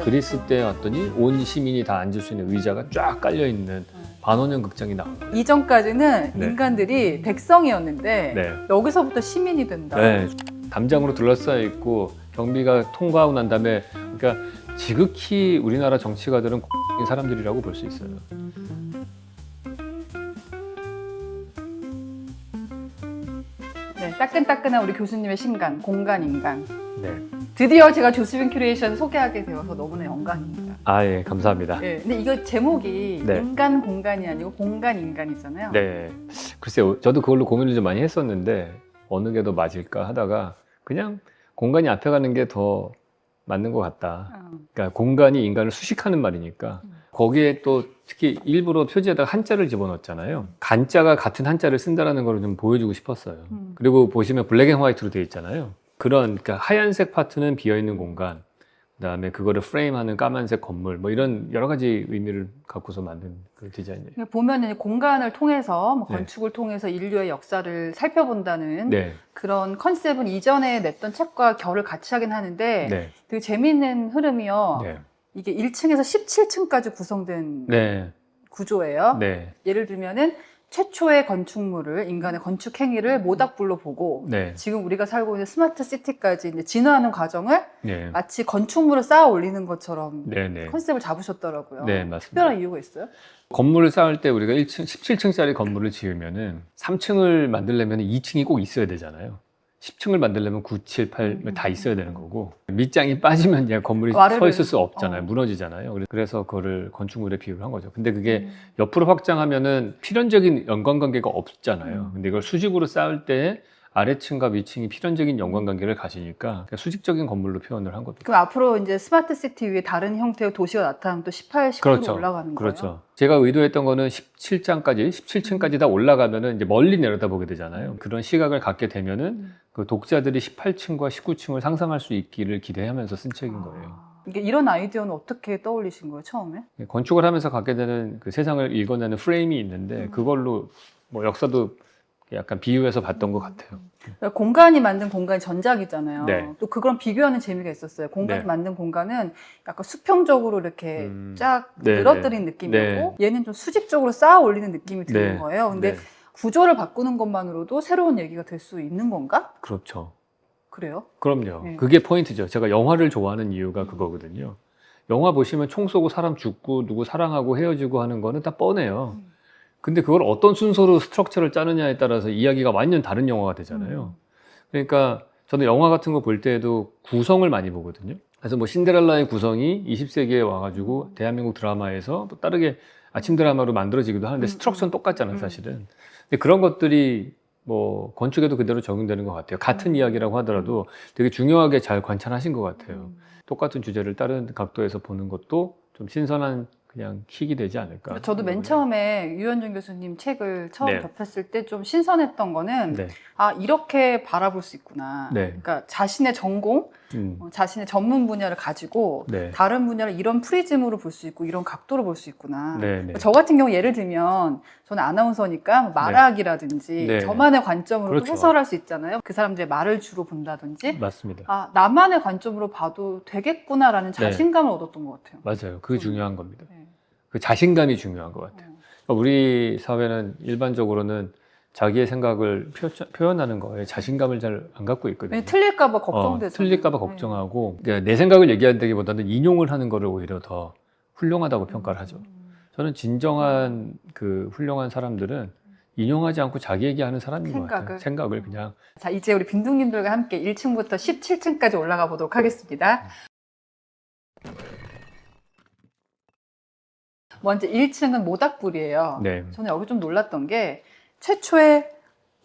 그리스 때 왔더니 온 시민이 다 앉을 수 있는 의자가 쫙 깔려 있는 반원형 극장이 나온 거예요. 이전까지는 네. 인간들이 백성이었는데 네. 여기서부터 시민이 된다. 네. 담장으로 둘러싸여 있고 경비가 통과하고 난 다음에 그러니까 지극히 우리나라 정치가들은 X인 사람들이라고 볼 수 있어요. 네, 따끈따끈한 우리 교수님의 신간, 공간인간. 네. 드디어 제가 조스빈 큐레이션을 소개하게 되어서 너무나 영광입니다. 아, 예, 감사합니다. 네, 근데 이거 제목이 네. 인간 공간이 아니고 공간 인간이잖아요. 네. 글쎄요, 저도 그걸로 고민을 좀 많이 했었는데 어느 게 더 맞을까 하다가 그냥 공간이 앞에 가는 게 더 맞는 것 같다. 그러니까 공간이 인간을 수식하는 말이니까 거기에 또 특히 일부러 표지에다가 한자를 집어넣었잖아요. 간자가 같은 한자를 쓴다는 걸 좀 보여주고 싶었어요. 그리고 보시면 블랙 앤 화이트로 되어 있잖아요. 그러니까 하얀색 파트는 비어있는 공간, 그다음에 그거를 프레임하는 까만색 건물, 뭐 이런 여러 가지 의미를 갖고서 만든 그 디자인이에요. 보면은 공간을 통해서 뭐 네. 건축을 통해서 인류의 역사를 살펴본다는 네, 그런 컨셉은 이전에 냈던 책과 결을 같이 하긴 하는데 네, 되게 재미있는 흐름이요. 네, 이게 1층에서 17층까지 구성된 네, 구조예요. 네, 예를 들면은 최초의 건축물을 인간의 건축 행위를 모닥불로 보고 네, 지금 우리가 살고 있는 스마트 시티까지 이제 진화하는 과정을 네, 마치 건축물을 쌓아 올리는 것처럼 네, 네, 컨셉을 잡으셨더라고요. 네, 맞습니다. 특별한 이유가 있어요? 건물을 쌓을 때 우리가 1층, 17층짜리 건물을 지으면은 3층을 만들려면 2층이 꼭 있어야 되잖아요. 10층을 만들려면 9, 7, 8 다 있어야 되는 거고 밑장이 빠지면 그냥 건물이 서 있을 수 없잖아요. 무너지잖아요. 그래서 그거를 건축물에 비유를 한 거죠. 근데 그게 옆으로 확장하면은 필연적인 연관관계가 없잖아요. 근데 이걸 수직으로 쌓을 때 아래층과 위층이 필연적인 연관관계를 가지니까 수직적인 건물로 표현을 한 겁니다. 그럼 앞으로 이제 스마트 시티 위에 다른 형태의 도시가 나타나면 또 18, 19로 그렇죠. 올라가는 거예요? 그렇죠. 제가 의도했던 거는 17층까지 다 올라가면은 이제 멀리 내려다보게 되잖아요. 그런 시각을 갖게 되면은 그 독자들이 18층과 19층을 상상할 수 있기를 기대하면서 쓴 책인 거예요. 이게 이런 아이디어는 어떻게 떠올리신 거예요, 처음에? 건축을 하면서 갖게 되는 그 세상을 읽어내는 프레임이 있는데 그걸로 뭐 역사도 약간 비유해서 봤던 것 같아요. 그러니까 공간이 만든 공간이 전작이잖아요. 네. 또 그런 비교하는 재미가 있었어요. 공간이 네. 만든 공간은 약간 수평적으로 이렇게 쫙 네, 늘어뜨린 네. 느낌이고 얘는 좀 수직적으로 쌓아 올리는 느낌이 드는 네. 거예요. 근데 네. 구조를 바꾸는 것만으로도 새로운 얘기가 될 수 있는 건가? 그렇죠. 그래요? 그럼요. 네. 그게 포인트죠. 제가 영화를 좋아하는 이유가 그거거든요. 영화 보시면 총 쏘고 사람 죽고 누구 사랑하고 헤어지고 하는 거는 다 뻔해요. 근데 그걸 어떤 순서로 스트럭처를 짜느냐에 따라서 이야기가 완전 다른 영화가 되잖아요. 그러니까 저는 영화 같은 거 볼 때에도 구성을 많이 보거든요. 그래서 뭐 신데렐라의 구성이 20세기에 와가지고 대한민국 드라마에서 또 다르게 아침 드라마로 만들어지기도 하는데 스트럭처는 똑같잖아요, 사실은. 근데 그런 것들이 뭐 건축에도 그대로 적용되는 것 같아요. 같은 이야기라고 하더라도 되게 중요하게 잘 관찰하신 것 같아요. 똑같은 주제를 다른 각도에서 보는 것도 좀 신선한 그냥 킥이 되지 않을까. 저도 맨 처음에 유현준 교수님 책을 처음 네. 접했을 때 좀 신선했던 거는 네. 아 이렇게 바라볼 수 있구나. 네. 그러니까 자신의 전공, 자신의 전문 분야를 가지고 네. 다른 분야를 이런 프리즘으로 볼 수 있고 이런 각도로 볼 수 있구나. 네, 네. 저 같은 경우 예를 들면 저는 아나운서니까 뭐 말하기라든지 네. 저만의 관점으로 그렇죠. 해설할 수 있잖아요. 그 사람들의 말을 주로 본다든지 맞습니다. 아 나만의 관점으로 봐도 되겠구나라는 자신감을 얻었던 것 같아요. 맞아요. 그게 중요한 겁니다. 네. 그 자신감이 중요한 것 같아요. 그러니까 우리 사회는 일반적으로는 자기의 생각을 표현하는 거에 자신감을 잘 안 갖고 있거든요. 틀릴까봐 걱정되죠. 틀릴까봐 걱정하고 그러니까 내 생각을 얘기한다기보다는 인용을 하는 거를 오히려 더 훌륭하다고 평가를 하죠. 저는 진정한 그 훌륭한 사람들은 인용하지 않고 자기 얘기하는 사람인 것 같아요. 생각을 그냥. 자, 이제 우리 빈둥님들과 함께 1층부터 17층까지 올라가 보도록 하겠습니다. 먼저 1층은 모닥불이에요. 네. 저는 여기 좀 놀랐던 게 최초의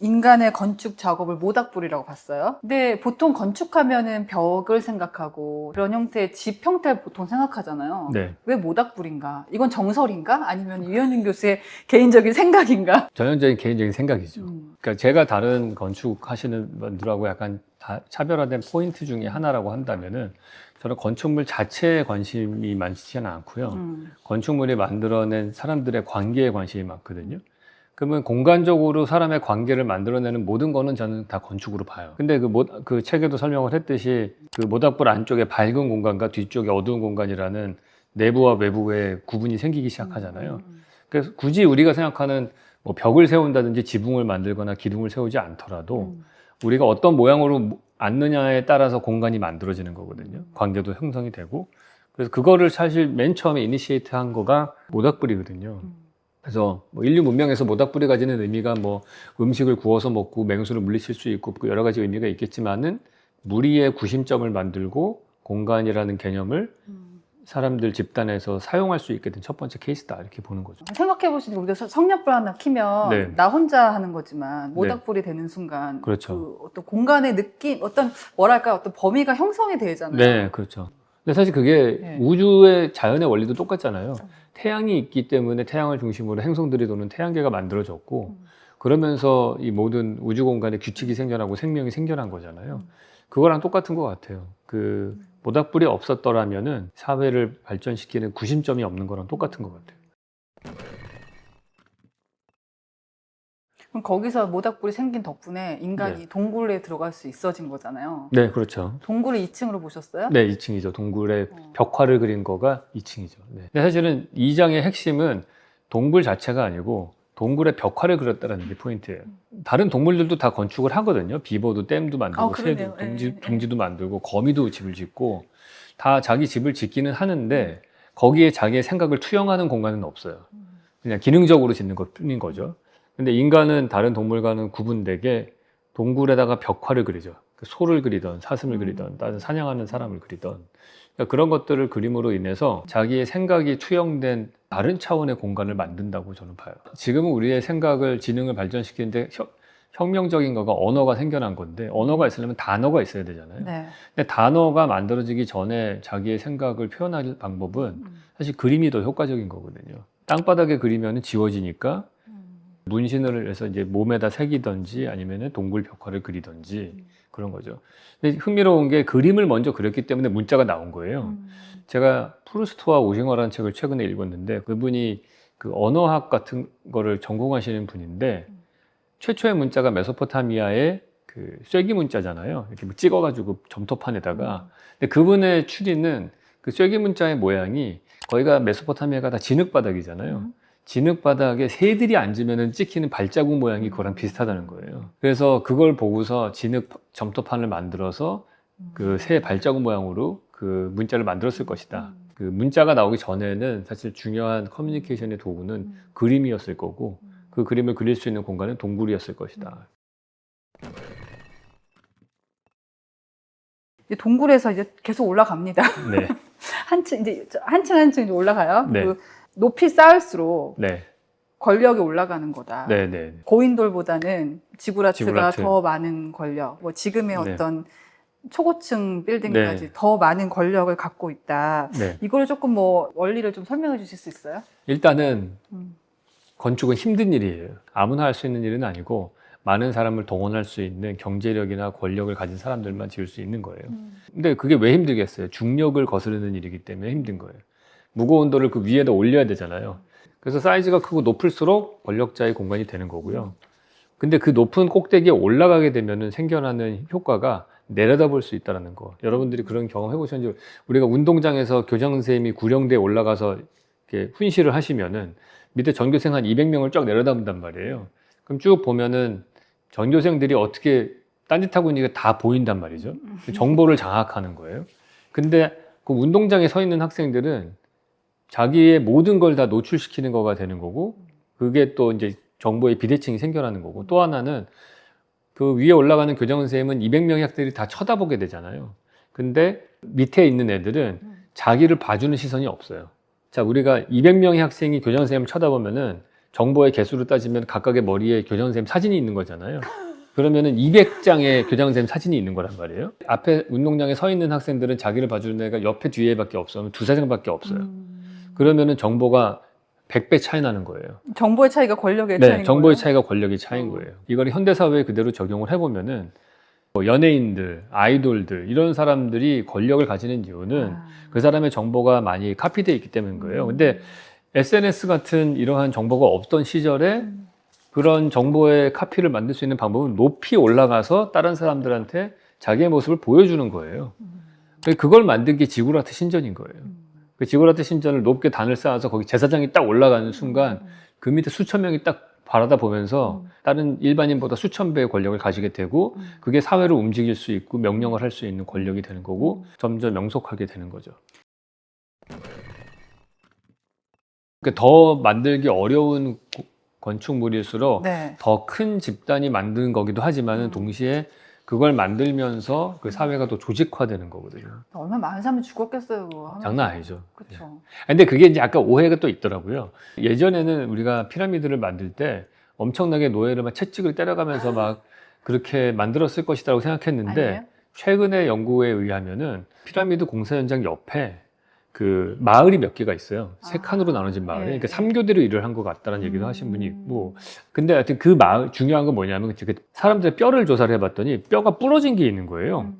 인간의 건축 작업을 모닥불이라고 봤어요. 근데 보통 건축하면은 벽을 생각하고 그런 형태의 집 형태를 보통 생각하잖아요. 네. 왜 모닥불인가? 이건 정설인가? 아니면 유현준 교수의 개인적인 생각인가? 전형적인 개인적인 생각이죠. 그러니까 제가 다른 건축하시는 분들하고 약간 차별화된 포인트 중에 하나라고 한다면은 저는 건축물 자체에 관심이 많지는 않고요. 건축물이 만들어낸 사람들의 관계에 관심이 많거든요. 그러면 공간적으로 사람의 관계를 만들어내는 모든 거는 저는 다 건축으로 봐요. 근데 그 책에도 설명을 했듯이 그 모닥불 안쪽에 밝은 공간과 뒤쪽에 어두운 공간이라는 내부와 외부의 구분이 생기기 시작하잖아요. 그래서 굳이 우리가 생각하는 뭐 벽을 세운다든지 지붕을 만들거나 기둥을 세우지 않더라도 우리가 어떤 모양으로 앉느냐에 따라서 공간이 만들어지는 거거든요. 관계도 형성이 되고. 그래서 그거를 사실 맨 처음에 이니시에이트 한 거가 모닥불이거든요. 그래서 뭐 인류 문명에서 모닥불이 가지는 의미가 뭐 음식을 구워서 먹고 맹수를 물리칠 수 있고 그 여러 가지 의미가 있겠지만은 무리의 구심점을 만들고 공간이라는 개념을 사람들 집단에서 사용할 수 있게 된 첫 번째 케이스다 이렇게 보는 거죠. 생각해보시니까 우리가 성냥불 하나 켜면 네. 나 혼자 하는 거지만 모닥불이 되는 순간 그렇죠. 그 어떤 공간의 느낌, 어떤 뭐랄까 어떤 범위가 형성이 되잖아요. 네, 그렇죠. 근데 사실 그게 네. 우주의 자연의 원리도 똑같잖아요. 태양이 있기 때문에 태양을 중심으로 행성들이 도는 태양계가 만들어졌고 그러면서 이 모든 우주 공간에 규칙이 생겨나고 생명이 생겨난 거잖아요. 그거랑 똑같은 것 같아요. 그 모닥불이 없었더라면은 사회를 발전시키는 구심점이 없는 거랑 똑같은 것 같아요. 그럼 거기서 모닥불이 생긴 덕분에 인간이 네. 동굴에 들어갈 수 있어진 거잖아요. 네, 그렇죠. 동굴을 2층으로 보셨어요? 네, 2층이죠. 동굴의 벽화를 그린 거가 2층이죠. 네. 근데 사실은 이 장의 핵심은 동굴 자체가 아니고 동굴의 벽화를 그렸다는 게 포인트예요. 다른 동물들도 다 건축을 하거든요. 비버도 댐도 만들고 그러네요. 새도 둥지도 만들고 거미도 집을 짓고 다 자기 집을 짓기는 하는데 거기에 자기의 생각을 투영하는 공간은 없어요. 그냥 기능적으로 짓는 것 뿐인 거죠. 근데 인간은 다른 동물과는 구분되게 동굴에다가 벽화를 그리죠. 소를 그리던 사슴을 그리던 다른 사냥하는 사람을 그리던 그러니까 그런 것들을 그림으로 인해서 자기의 생각이 투영된 다른 차원의 공간을 만든다고 저는 봐요. 지금은 우리의 생각을 지능을 발전시키는데 혁명적인 거가 언어가 생겨난 건데 언어가 있으려면 단어가 있어야 되잖아요. 네. 근데 단어가 만들어지기 전에 자기의 생각을 표현할 방법은 사실 그림이 더 효과적인 거거든요. 땅바닥에 그리면 지워지니까 문신을 해서 이제 몸에다 새기든지 아니면 동굴 벽화를 그리든지 그런 거죠. 근데 흥미로운 게 그림을 먼저 그렸기 때문에 문자가 나온 거예요. 제가 프루스트와 오징어라는 책을 최근에 읽었는데 그분이 그 언어학 같은 거를 전공하시는 분인데 최초의 문자가 메소포타미아의 그 쐐기 문자잖아요. 이렇게 뭐 찍어가지고 점토판에다가. 근데 그분의 추리는 그 쐐기 문자의 모양이 거기가 메소포타미아가 다 진흙바닥이잖아요. 진흙바닥에 새들이 앉으면 찍히는 발자국 모양이 그거랑 비슷하다는 거예요. 그래서 그걸 보고서 진흙 점토판을 만들어서 그 새 발자국 모양으로 그 문자를 만들었을 것이다. 그 문자가 나오기 전에는 사실 중요한 커뮤니케이션의 도구는 그림이었을 거고 그 그림을 그릴 수 있는 공간은 동굴이었을 것이다. 이제 동굴에서 이제 계속 올라갑니다. 네. 한층 올라가요. 네. 그 높이 쌓을수록 네. 권력이 올라가는 거다. 네. 네. 고인돌보다는 지구라트가 지구라트. 더 많은 권력, 뭐 지금의 네. 어떤 초고층 빌딩까지 네. 더 많은 권력을 갖고 있다. 네. 이거를 조금 뭐 원리를 좀 설명해 주실 수 있어요? 일단은 건축은 힘든 일이에요. 아무나 할 수 있는 일은 아니고 많은 사람을 동원할 수 있는 경제력이나 권력을 가진 사람들만 지을 수 있는 거예요. 근데 그게 왜 힘들겠어요? 중력을 거스르는 일이기 때문에 힘든 거예요. 무거운 돌을 그 위에다 올려야 되잖아요. 그래서 사이즈가 크고 높을수록 권력자의 공간이 되는 거고요. 근데 그 높은 꼭대기에 올라가게 되면 생겨나는 효과가 내려다볼 수 있다는 거. 여러분들이 그런 경험 해보셨는지, 우리가 운동장에서 교장 선생님이 구령대에 올라가서 이렇게 훈시를 하시면은 밑에 전교생 한 200명을 쫙 내려다본단 말이에요. 그럼 쭉 보면은 전교생들이 어떻게 딴짓하고 있는 게 다 보인단 말이죠. 정보를 장악하는 거예요. 근데 그 운동장에 서 있는 학생들은 자기의 모든 걸 다 노출시키는 거가 되는 거고, 그게 또 이제 정보의 비대칭이 생겨나는 거고, 또 하나는 그 위에 올라가는 교장 선생님은 200명의 학생들이 다 쳐다보게 되잖아요. 근데 밑에 있는 애들은 자기를 봐주는 시선이 없어요. 자, 우리가 200명의 학생이 교장 선생님을 쳐다보면은 정보의 개수로 따지면 각각의 머리에 교장 선생님 사진이 있는 거잖아요. 그러면은 200장의 교장 선생님 사진이 있는 거란 말이에요. 앞에 운동장에 서 있는 학생들은 자기를 봐주는 애가 옆에 뒤에밖에 없어요. 두세 장밖에 없어요. 그러면은 정보가 100배 차이 나는 거예요. 정보의 차이가 권력의 네, 차이인 정보의 거예요? 차이가 권력의 차이인 거예요. 이걸 현대사회에 그대로 적용을 해보면은 뭐 연예인들, 아이돌들 이런 사람들이 권력을 가지는 이유는 그 사람의 정보가 많이 카피되어 있기 때문인 거예요. 근데 SNS 같은 이러한 정보가 없던 시절에 그런 정보의 카피를 만들 수 있는 방법은 높이 올라가서 다른 사람들한테 자기의 모습을 보여주는 거예요. 그걸 만든 게 지구라트 신전인 거예요. 그 지구라트 신전을 높게 단을 쌓아서 거기 제사장이 딱 올라가는 순간 그 밑에 수천 명이 딱 바라다 보면서 다른 일반인보다 수천 배의 권력을 가지게 되고 그게 사회를 움직일 수 있고 명령을 할 수 있는 권력이 되는 거고 점점 명석하게 되는 거죠. 그러니까 더 만들기 어려운 건축물일수록 네. 더 큰 집단이 만든 거기도 하지만 동시에 그걸 만들면서 그 사회가 더 조직화되는 거거든요. 얼마나 많은 사람이 죽었겠어요. 그거 하면서. 장난 아니죠. 그렇죠. 근데 그게 이제 아까 오해가 또 있더라고요. 예전에는 우리가 피라미드를 만들 때 엄청나게 노예를 막 채찍을 때려가면서 막 그렇게 만들었을 것이라고 생각했는데 아니에요? 최근의 연구에 의하면은 피라미드 공사 현장 옆에 그 마을이 몇 개가 있어요. 세 칸으로 나눠진 마을. 네. 그러니까 3교대로 일을 한 것 같다는 얘기도 하신 분이 있고. 근데 하여튼 그 마을, 중요한 건 뭐냐면 그 사람들의 뼈를 조사를 해봤더니 뼈가 부러진 게 있는 거예요.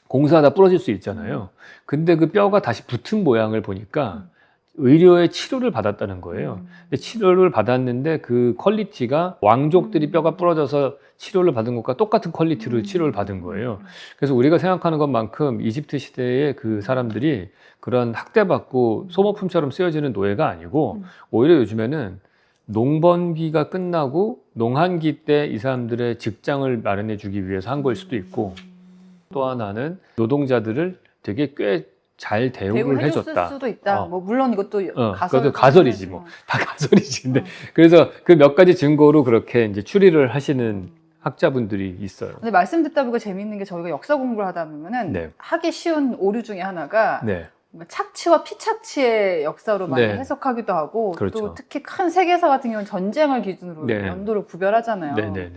공사하다 부러질 수 있잖아요. 근데 그 뼈가 다시 붙은 모양을 보니까 의료의 치료를 받았다는 거예요. 근데 치료를 받았는데 그 퀄리티가 왕족들이 뼈가 부러져서 치료를 받은 것과 똑같은 퀄리티로 치료를 받은 거예요. 그래서 우리가 생각하는 것만큼 이집트 시대에 그 사람들이 그런 학대받고 소모품처럼 쓰여지는 노예가 아니고 오히려 요즘에는 농번기가 끝나고 농한기 때 이 사람들의 직장을 마련해 주기 위해서 한 걸 수도 있고 또 하나는 노동자들을 되게 꽤 잘 대우를 해줬을 해줬다. 수도 있다. 뭐 물론 이것도 그것도 가설이지 뭐. 다 가설이지. 근데 그래서 그 몇 가지 증거로 그렇게 이제 추리를 하시는 학자분들이 있어요. 근데 말씀 듣다 보니까 재미있는 게 저희가 역사 공부를 하다 보면은 네. 하기 쉬운 오류 중에 하나가 네. 착취와 피착취의 역사로 많이 네. 해석하기도 하고 그렇죠. 또 특히 큰 세계사 같은 경우는 전쟁을 기준으로 네. 연도를 구별하잖아요. 네네네.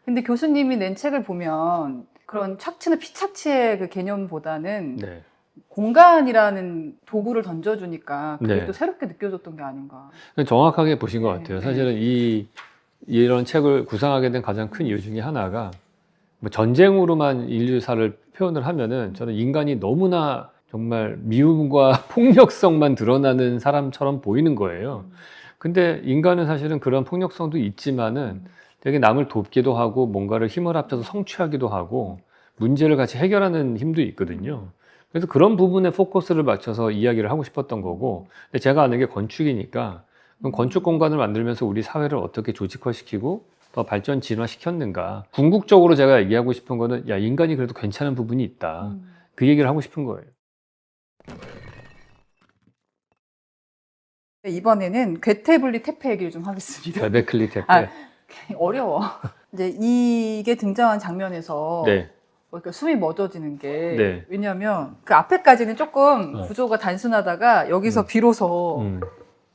근데 교수님이 낸 책을 보면 그런 착취나 피착취의 그 개념보다는 네. 공간이라는 도구를 던져주니까 그게 네. 또 새롭게 느껴졌던 게 아닌가. 정확하게 보신 것 네. 같아요. 사실은 이런 책을 구상하게 된 가장 큰 이유 중에 하나가 뭐 전쟁으로만 인류사를 표현을 하면은 저는 인간이 너무나 정말 미움과 폭력성만 드러나는 사람처럼 보이는 거예요. 근데 인간은 사실은 그런 폭력성도 있지만은 되게 남을 돕기도 하고 뭔가를 힘을 합쳐서 성취하기도 하고 문제를 같이 해결하는 힘도 있거든요. 그래서 그런 부분에 포커스를 맞춰서 이야기를 하고 싶었던 거고, 근데 제가 아는 게 건축이니까 그럼 건축 공간을 만들면서 우리 사회를 어떻게 조직화시키고 더 발전 진화시켰는가. 궁극적으로 제가 얘기하고 싶은 거는 야, 인간이 그래도 괜찮은 부분이 있다. 그 얘기를 하고 싶은 거예요. 이번에는 괴테블리 테페 얘기를 좀 하겠습니다. 베베클리 테페. 어려워. 이제 이게 등장한 장면에서 네. 그러니까 숨이 멎어지는 게 네. 왜냐하면 그 앞에까지는 조금 구조가 단순하다가 여기서 비로소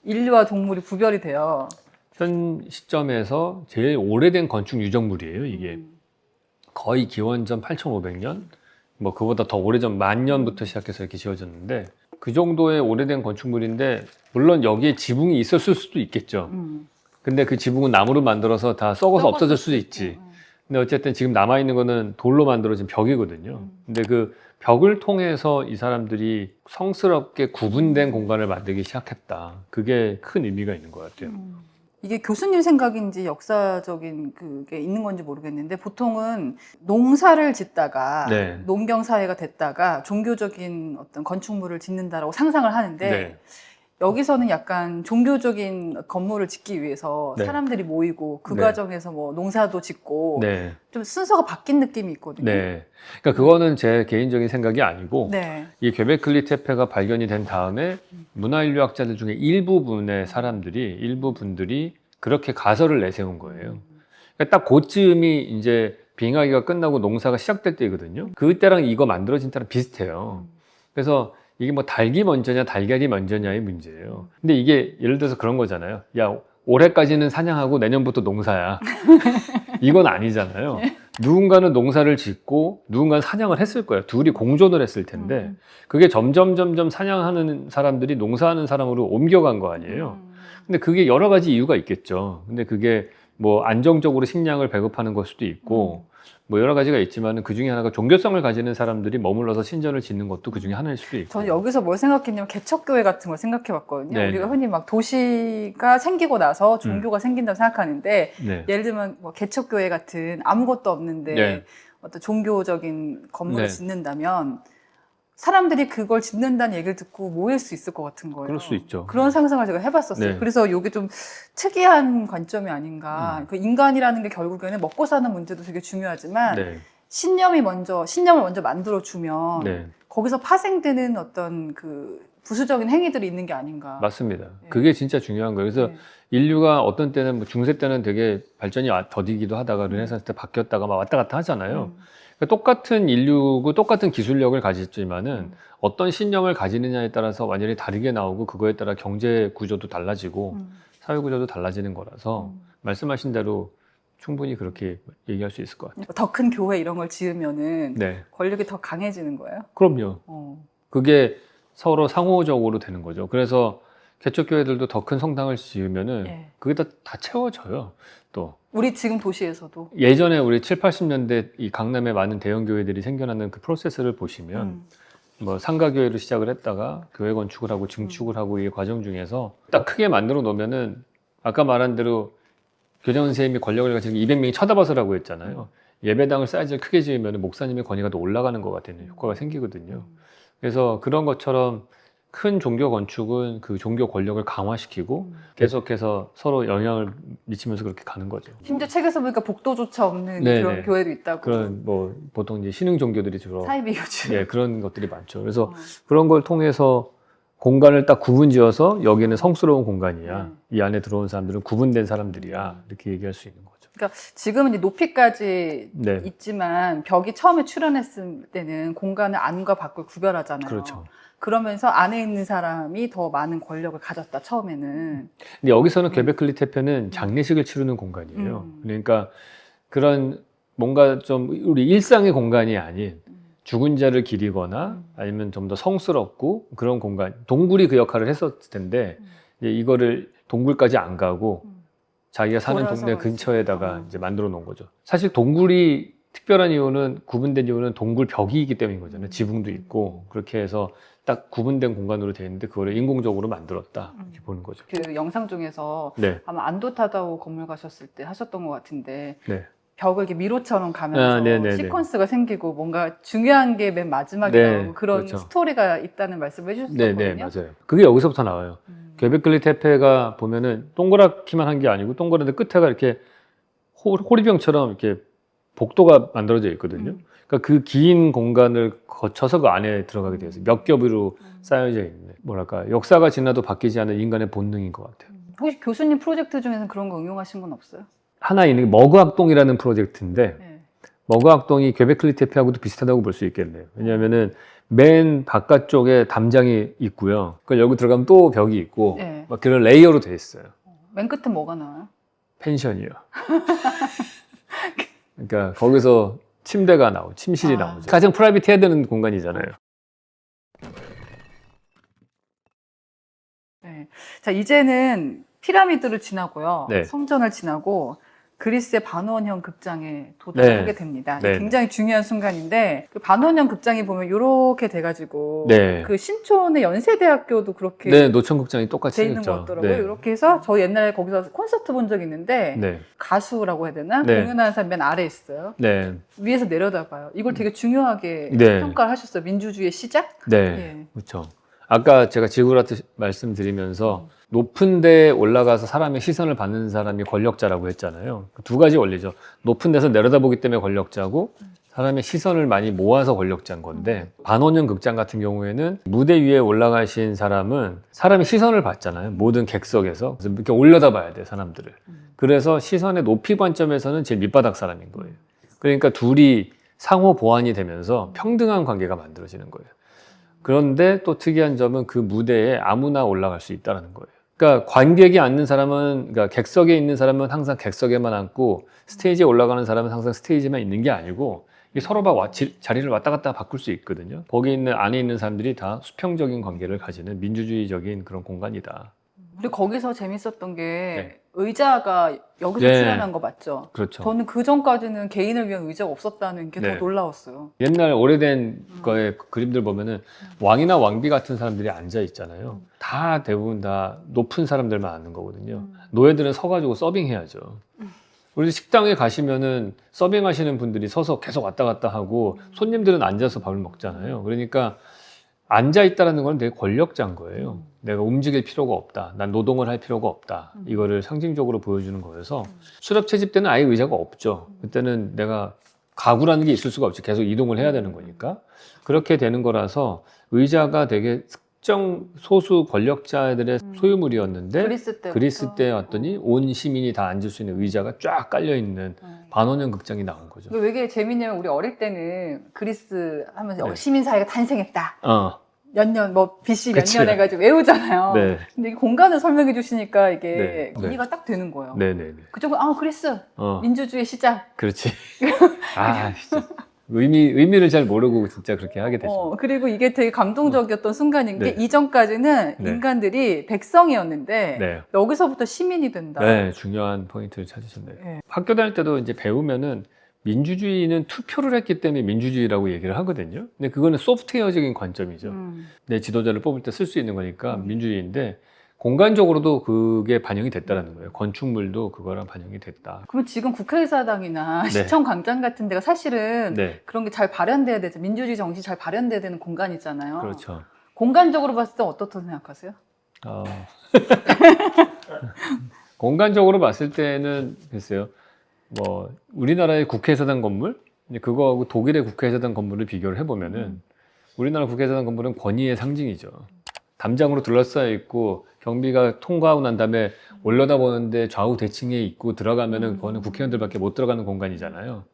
인류와 동물이 구별이 돼요. 현 시점에서 제일 오래된 건축 유적물이에요, 이게. 거의 기원전 8,500년, 뭐 그보다 더 오래전 10,000년부터 시작해서 이렇게 지어졌는데 그 정도의 오래된 건축물인데 물론 여기에 지붕이 있었을 수도 있겠죠. 근데 그 지붕은 나무로 만들어서 다 썩어서 없어질 수도 있지. 근데 어쨌든 지금 남아있는 거는 돌로 만들어진 벽이거든요. 근데 그 벽을 통해서 이 사람들이 성스럽게 구분된 공간을 만들기 시작했다. 그게 큰 의미가 있는 것 같아요. 이게 교수님 생각인지 역사적인 그게 있는 건지 모르겠는데 보통은 농사를 짓다가 네. 농경 사회가 됐다가 종교적인 어떤 건축물을 짓는다라고 상상을 하는데 네. 여기서는 약간 종교적인 건물을 짓기 위해서 네. 사람들이 모이고 그 네. 과정에서 뭐 농사도 짓고 네. 좀 순서가 바뀐 느낌이 있거든요. 네. 그러니까 그거는 제 개인적인 생각이 아니고 네. 이 괴베클리 테페가 발견이 된 다음에 문화인류학자들 중에 일부분의 사람들이 일부분들이 그렇게 가설을 내세운 거예요. 그러니까 딱 그쯤이 이제 빙하기가 끝나고 농사가 시작될 때거든요. 그때랑 이거 만들어진 때랑 비슷해요. 그래서 이게 뭐 닭이 먼저냐 달걀이 먼저냐의 문제예요. 근데 이게 예를 들어서 그런 거잖아요. 야, 올해까지는 사냥하고 내년부터 농사야. 이건 아니잖아요. 누군가는 농사를 짓고 누군가는 사냥을 했을 거예요. 둘이 공존을 했을 텐데 그게 점점 사냥하는 사람들이 농사하는 사람으로 옮겨간 거 아니에요. 근데 그게 여러 가지 이유가 있겠죠. 근데 그게 뭐 안정적으로 식량을 배급하는 걸 수도 있고 뭐 여러 가지가 있지만 그 중에 하나가 종교성을 가지는 사람들이 머물러서 신전을 짓는 것도 그 중에 하나일 수도 있고. 저는 여기서 뭘 생각했냐면 개척교회 같은 걸 생각해 봤거든요. 네. 우리가 흔히 막 도시가 생기고 나서 종교가 생긴다고 생각하는데 네. 예를 들면 뭐 개척교회 같은 아무것도 없는데 네. 어떤 종교적인 건물을 네. 짓는다면 사람들이 그걸 짓는다는 얘기를 듣고 모일 수 있을 것 같은 거예요. 그럴 수 있죠. 그런 상상을 제가 해봤었어요. 네. 그래서 이게 좀 특이한 관점이 아닌가. 그 인간이라는 게 결국에는 먹고 사는 문제도 되게 중요하지만 네. 신념을 먼저 만들어주면 네. 거기서 파생되는 어떤 그 부수적인 행위들이 있는 게 아닌가. 맞습니다. 네. 그게 진짜 중요한 거예요. 그래서 네. 인류가 어떤 때는 뭐 중세 때는 되게 발전이 더디기도 하다가 르네상스 때 바뀌었다가 막 왔다 갔다 하잖아요. 그러니까 똑같은 인류고 똑같은 기술력을 가졌지만은 어떤 신념을 가지느냐에 따라서 완전히 다르게 나오고 그거에 따라 경제 구조도 달라지고 사회 구조도 달라지는 거라서 말씀하신 대로 충분히 그렇게 얘기할 수 있을 것 같아요. 더 큰 교회 이런 걸 지으면은 네. 권력이 더 강해지는 거예요? 그럼요. 어. 그게 서로 상호적으로 되는 거죠. 그래서 개척교회들도 더 큰 성당을 지으면은 예. 그게 다 채워져요. 또 우리 지금 도시에서도. 예전에 우리 7, 80년대 이 강남에 많은 대형 교회들이 생겨나는 그 프로세스를 보시면 뭐 상가교회로 시작을 했다가 교회 건축을 하고 증축을 하고 이 과정 중에서 딱 크게 만들어 놓으면은 아까 말한 대로 교장 선생님이 권력을 가지고 200명이 쳐다봐서라고 했잖아요. 예배당을 사이즈를 크게 지으면 목사님의 권위가 더 올라가는 것 같은 효과가 생기거든요. 그래서 그런 것처럼 큰 종교 건축은 그 종교 권력을 강화시키고 계속해서 서로 영향을 미치면서 그렇게 가는 거죠. 심지어 책에서 보니까 복도조차 없는 네네. 그런 교회도 있다고. 그런 뭐 보통 이제 신흥 종교들이 주로 사이비교주. 예, 그런 것들이 많죠. 그래서 그런 걸 통해서 공간을 딱 구분지어서 여기는 성스러운 공간이야. 이 안에 들어온 사람들은 구분된 사람들이야. 이렇게 얘기할 수 있는 거죠. 그러니까 지금은 이제 높이까지 네. 있지만 벽이 처음에 출현했을 때는 공간을 안과 밖을 구별하잖아요. 그렇죠. 그러면서 안에 있는 사람이 더 많은 권력을 가졌다 처음에는. 근데 여기서는 퀘베클리 태페는 장례식을 치르는 공간이에요. 그러니까 그런 뭔가 좀 우리 일상의 공간이 아닌 죽은 자를 기리거나 아니면 좀 더 성스럽고 그런 공간. 동굴이 그 역할을 했었을 텐데 이제 이거를 동굴까지 안 가고 자기가 사는 돌아서 동네 가지. 근처에다가 이제 만들어 놓은 거죠. 사실 동굴이 특별한 이유는 구분된 이유는 동굴 벽이기 때문인 거잖아요. 지붕도 있고 그렇게 해서 딱 구분된 공간으로 되어 있는데 그거를 인공적으로 만들었다 이렇게 보는 거죠. 그 영상 중에서 네, 아마 안도 타다오 건물 가셨을 때 하셨던 것 같은데 네, 벽을 이렇게 미로처럼 가면서 네네네. 시퀀스가 생기고 뭔가 중요한 게 맨 마지막에 네, 나오고 그런 그렇죠. 스토리가 있다는 말씀을 네, 해주셨거든요. 네, 맞아요. 그게 여기서부터 나와요. 퀘베클리 태페가 보면은 동그랗기만 한 게 아니고 동그란데 끝에가 이렇게 호리병처럼 이렇게 복도가 만들어져 있거든요. 그러니까 그 긴 공간을 거쳐서 그 안에 들어가게 되어 있어요. 몇 겹으로 쌓여져 있는 뭐랄까 역사가 지나도 바뀌지 않는 인간의 본능인 것 같아요. 혹시 교수님 프로젝트 중에서는 그런 거 응용하신 건 없어요? 하나 있는 게 머그학동이라는 프로젝트인데 네. 머그학동이 퀘베클리 태페하고도 비슷하다고 볼 수 있겠네요. 왜냐하면은 맨 바깥쪽에 담장이 있고요. 그 여기 들어가면 또 벽이 있고 네. 막 그런 레이어로 돼 있어요. 맨 끝에 뭐가 나와요? 펜션이요. 그러니까 거기서 침대가 나오고 침실이 아. 나오죠. 가장 프라이빗해야 되는 공간이잖아요. 네. 자, 이제는 피라미드를 지나고요. 네. 성전을 지나고 그리스의 반원형 극장에 도달하게 네. 됩니다. 네. 굉장히 중요한 순간인데 그 반원형 극장이 보면 이렇게 돼가지고 네. 그 신촌의 연세대학교도 그렇게 네, 노천극장이 똑같이 돼 있는 것 생겼죠. 같더라고요. 네. 이렇게 해서 저 옛날에 거기서 콘서트 본 적 있는데 네. 가수라고 해야 되나? 네. 공연하는 사람 맨 아래에 있어요. 네. 위에서 내려다봐요. 이걸 되게 중요하게 네. 평가를 하셨어요. 민주주의의 시작? 네. 예. 그렇죠. 아까 제가 지구라트 말씀드리면서 높은 데에 올라가서 사람의 시선을 받는 사람이 권력자라고 했잖아요. 두 가지 원리죠. 높은 데서 내려다보기 때문에 권력자고 사람의 시선을 많이 모아서 권력자인 건데 반원형 극장 같은 경우에는 무대 위에 올라가신 사람은 사람의 시선을 받잖아요. 모든 객석에서. 그래서 이렇게 올려다봐야 돼, 사람들을. 그래서 시선의 높이 관점에서는 제일 밑바닥 사람인 거예요. 그러니까 둘이 상호 보완이 되면서 평등한 관계가 만들어지는 거예요. 그런데 또 특이한 점은 그 무대에 아무나 올라갈 수 있다는 거예요. 그러니까 관객이 앉는 사람은, 그러니까 객석에 있는 사람은 항상 객석에만 앉고 스테이지에 올라가는 사람은 항상 스테이지만 있는 게 아니고 이게 서로 자리를 왔다 갔다 바꿀 수 있거든요. 거기 있는 안에 있는 사람들이 다 수평적인 관계를 가지는 민주주의적인 그런 공간이다. 근데 거기서 재밌었던 게 네. 의자가 여기서 네. 출연한 거 맞죠? 그렇죠. 저는 그 전까지는 개인을 위한 의자가 없었다는 게 네. 더 놀라웠어요. 옛날 오래된 거에 그림들 보면은 왕이나 왕비 같은 사람들이 앉아 있잖아요. 다 대부분 다 높은 사람들만 앉는 거거든요. 노예들은 서가지고 서빙해야죠. 우리 식당에 가시면은 서빙하시는 분들이 서서 계속 왔다 갔다 하고 손님들은 앉아서 밥을 먹잖아요. 그러니까 앉아 있다라는 건 되게 권력자인 거예요. 내가 움직일 필요가 없다. 난 노동을 할 필요가 없다. 이거를 상징적으로 보여주는 거여서 수렵 채집 때는 아예 의자가 없죠. 그때는 내가 가구라는 게 있을 수가 없지. 계속 이동을 해야 되는 거니까. 그렇게 되는 거라서 의자가 되게 특정 소수 권력자들의 소유물이었는데 그리스 때 왔더니 온 시민이 다 앉을 수 있는 의자가 쫙 깔려 있는 반원형 극장이 나온 거죠. 왜 이게 재밌냐면 우리 어릴 때는 그리스 하면서 네. 시민사회가 탄생했다. 몇 년, 뭐 BC 몇 그치. 년 해가지고 외우잖아요. 네. 근데 이 공간을 설명해 주시니까 이게 네. 네. 이해가 딱 되는 거예요. 네네네. 그쪽은 그리스 어, 민주주의 시작. 그렇지. 아, 진짜. 의미를 잘 모르고 진짜 그렇게 하게 되죠. 그리고 이게 되게 감동적이었던 순간인 게 네. 이전까지는 네. 인간들이 백성이었는데 네. 여기서부터 시민이 된다. 네, 중요한 포인트를 찾으셨네요. 네. 학교 다닐 때도 이제 배우면은 민주주의는 투표를 했기 때문에 민주주의라고 얘기를 하거든요. 근데 그거는 소프트웨어적인 관점이죠. 내 지도자를 뽑을 때 쓸 수 있는 거니까 민주주의인데 공간적으로도 그게 반영이 됐다라는 거예요. 건축물도 그거랑 반영이 됐다. 그럼 지금 국회의사당이나 네. 시청 광장 같은 데가 사실은 네, 그런 게 잘 발현돼야 되죠. 민주주의 정신이 잘 발현돼야 되는 공간이잖아요. 그렇죠. 공간적으로 봤을 때 어떻다고 생각하세요? 어. 공간적으로 봤을 때는 글쎄요. 뭐 우리나라의 국회의사당 건물, 이제 그거하고 독일의 국회의사당 건물을 비교를 해보면은 우리나라 국회의사당 건물은 권위의 상징이죠. 담장으로 둘러싸여 있고 경비가 통과하고 난 다음에 올려다보는데 좌우 대칭에 있고 들어가면은 그거는 국회의원들밖에 못 들어가는 공간이잖아요.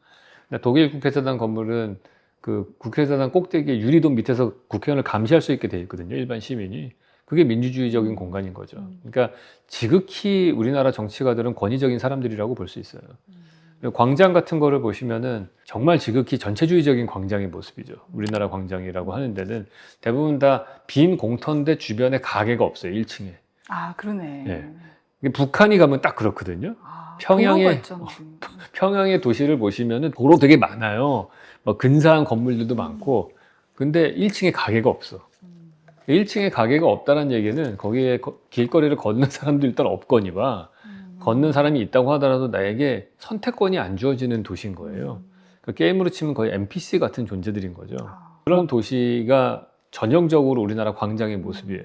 근데 독일 국회의사당 건물은 그 국회의사당 꼭대기에 유리돔 밑에서 국회의원을 감시할 수 있게 돼 있거든요. 일반 시민이. 그게 민주주의적인 공간인 거죠. 그러니까 지극히 우리나라 정치가들은 권위적인 사람들이라고 볼 수 있어요. 광장 같은 거를 보시면은 정말 지극히 전체주의적인 광장의 모습이죠. 우리나라 광장이라고 하는 데는 대부분 다 빈 공터인데 주변에 가게가 없어요. 1층에. 아, 그러네. 네. 북한이 가면 딱 그렇거든요. 평양의 도시를 보시면은 도로 되게 많아요. 뭐 근사한 건물들도 많고, 근데 1층에 가게가 없어. 1층에 가게가 없다는 얘기는 거기에 길거리를 걷는 사람도 일단 없거니와 걷는 사람이 있다고 하더라도 나에게 선택권이 안 주어지는 도시인 거예요. 그 게임으로 치면 거의 NPC 같은 존재들인 거죠. 그런 도시가 전형적으로 우리나라 광장의 모습이에요.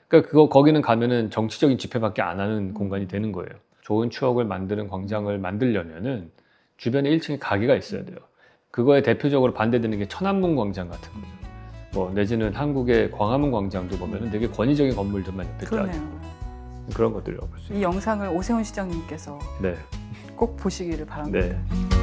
그러니까 거기는 가면은 정치적인 집회밖에 안 하는 공간이 되는 거예요. 좋은 추억을 만드는 광장을 만들려면은 주변에 1층에 가게가 있어야 돼요. 그거에 대표적으로 반대되는 게 천안문 광장 같은 거죠. 뭐 내지는 한국의 광화문 광장도 보면은 되게 권위적인 건물들만 옆에 쫙 있고 그런 것들이라고 볼 수 있어요. 이 영상을 오세훈 시장님께서 네. 꼭 보시기를 바랍니다. 네.